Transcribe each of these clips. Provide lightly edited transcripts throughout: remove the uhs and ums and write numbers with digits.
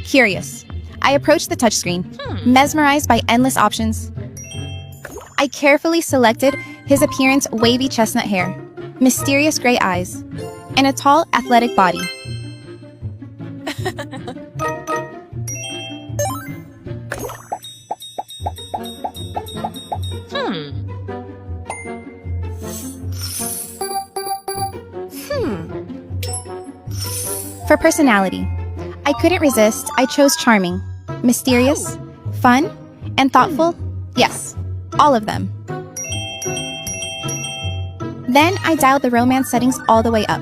Curious, I approached the touchscreen, mesmerized by endless options. I carefully selected his appearance: wavy chestnut hair, mysterious gray eyes, and a tall, athletic body. For personality, I couldn't resist. I chose charming, mysterious, fun, and thoughtful. Yes, all of them. Then I dialed the romance settings all the way up.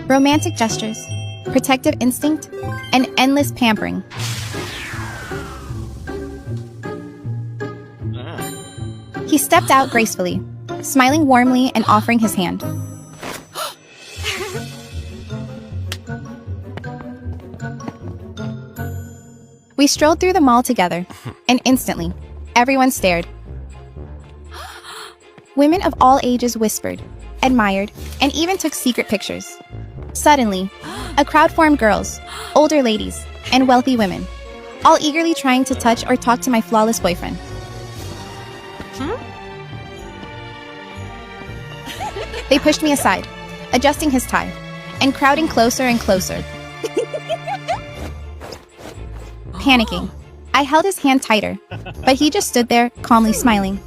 Romantic gestures, protective instinct, and endless pampering. He stepped out gracefully, smiling warmly and offering his hand. We strolled through the mall together, and instantly, everyone stared. Women of all ages whispered, admired, and even took secret pictures. Suddenly, a crowd formed: girls, older ladies, and wealthy women, all eagerly trying to touch or talk to my flawless boyfriend. They pushed me aside, adjusting his tie, and crowding closer and closer. Panicking, I held his hand tighter, but he just stood there, calmly smiling.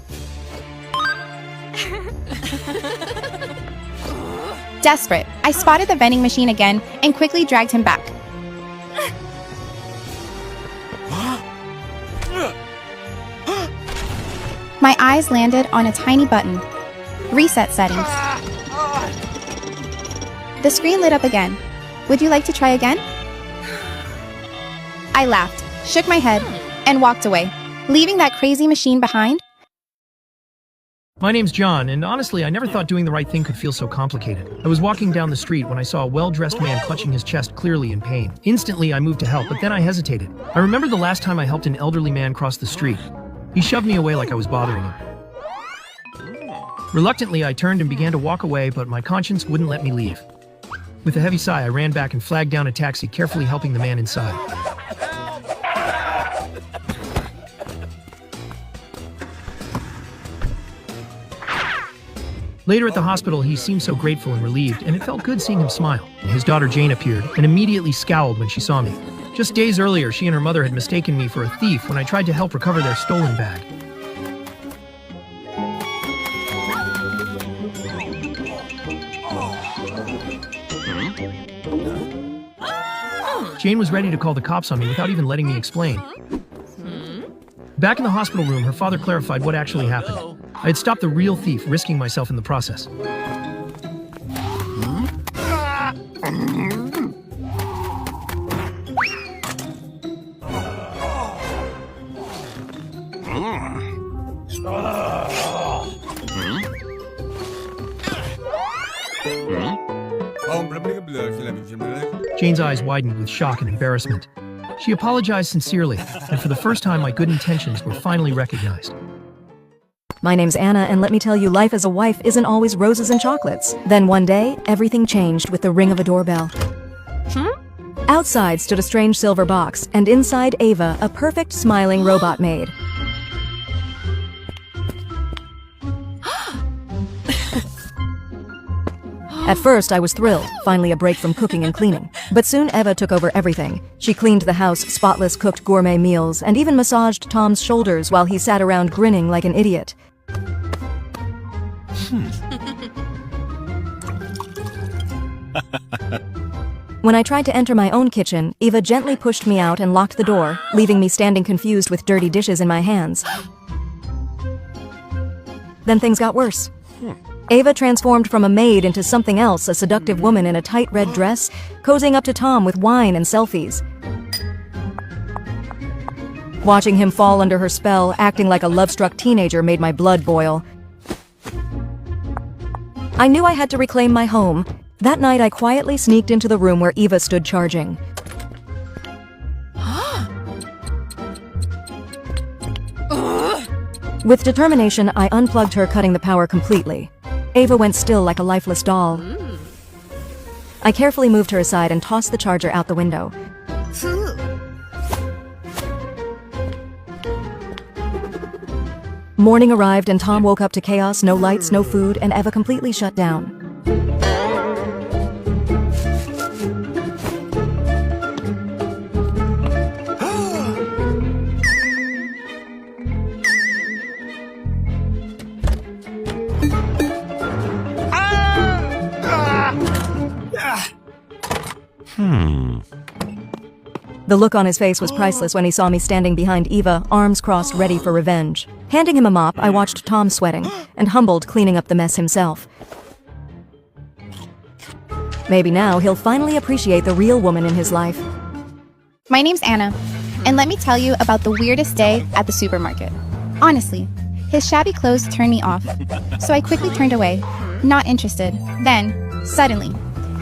Desperate, I spotted the vending machine again and quickly dragged him back. My eyes landed on a tiny button. Reset settings. The screen lit up again. Would you like to try again? I laughed, shook my head, and walked away, leaving that crazy machine behind. My name's John, and honestly, I never thought doing the right thing could feel so complicated. I was walking down the street when I saw a well-dressed man clutching his chest, clearly in pain. Instantly, I moved to help, but then I hesitated. I remember the last time I helped an elderly man cross the street. He shoved me away like I was bothering him. Reluctantly, I turned and began to walk away, but my conscience wouldn't let me leave. With a heavy sigh, I ran back and flagged down a taxi, carefully helping the man inside. Later at the hospital, he seemed so grateful and relieved, and it felt good seeing him smile. His daughter Jane appeared and immediately scowled when she saw me. Just days earlier, she and her mother had mistaken me for a thief when I tried to help recover their stolen bag. Jane was ready to call the cops on me without even letting me explain. Back in the hospital room, her father clarified what actually happened. I had stopped the real thief, risking myself in the process. Jane's eyes widened with shock and embarrassment. She apologized sincerely, and for the first time, my good intentions were finally recognized. My name's Anna, and let me tell you, life as a wife isn't always roses and chocolates. Then one day, everything changed with the ring of a doorbell. Outside stood a strange silver box, and inside Ava, a perfect smiling robot maid. At first, I was thrilled, finally a break from cooking and cleaning. But soon Eva took over everything. She cleaned the house, spotless, cooked gourmet meals, and even massaged Tom's shoulders while he sat around grinning like an idiot. When I tried to enter my own kitchen, Eva gently pushed me out and locked the door, leaving me standing confused with dirty dishes in my hands. Then things got worse. Ava transformed from a maid into something else, a seductive woman in a tight red dress, cozying up to Tom with wine and selfies. Watching him fall under her spell, acting like a love-struck teenager, made my blood boil. I knew I had to reclaim my home. That night, I quietly sneaked into the room where Eva stood charging. With determination, I unplugged her, cutting the power completely. Ava went still like a lifeless doll. I carefully moved her aside and tossed the charger out the window. Morning arrived and Tom woke up to chaos, no lights, no food, and Eva completely shut down. The look on his face was priceless when he saw me standing behind Eva, arms crossed, ready for revenge. Handing him a mop, I watched Tom sweating, and humbled cleaning up the mess himself. Maybe now he'll finally appreciate the real woman in his life. My name's Anna, and let me tell you about the weirdest day at the supermarket. Honestly, his shabby clothes turned me off, so I quickly turned away, not interested. Then, suddenly,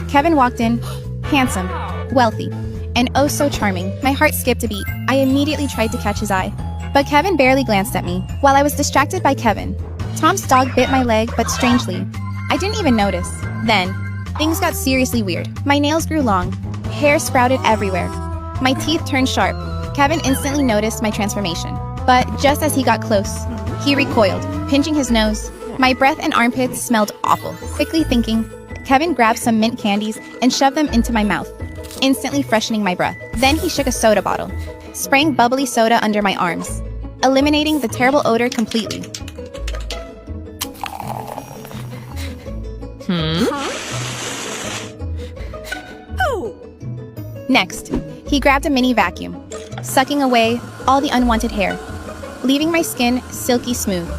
Kevin walked in, handsome, wealthy, and oh so charming. My heart skipped a beat. I immediately tried to catch his eye, but Kevin barely glanced at me. While I was distracted by Kevin, Tom's dog bit my leg, but strangely, I didn't even notice. Then, things got seriously weird. My nails grew long, hair sprouted everywhere, my teeth turned sharp. Kevin instantly noticed my transformation, but just as he got close, he recoiled, pinching his nose. My breath and armpits smelled awful. Quickly thinking, Kevin grabbed some mint candies and shoved them into my mouth, instantly freshening my breath. Then he shook a soda bottle, spraying bubbly soda under my arms, eliminating the terrible odor completely. Next, he grabbed a mini vacuum, sucking away all the unwanted hair, leaving my skin silky smooth.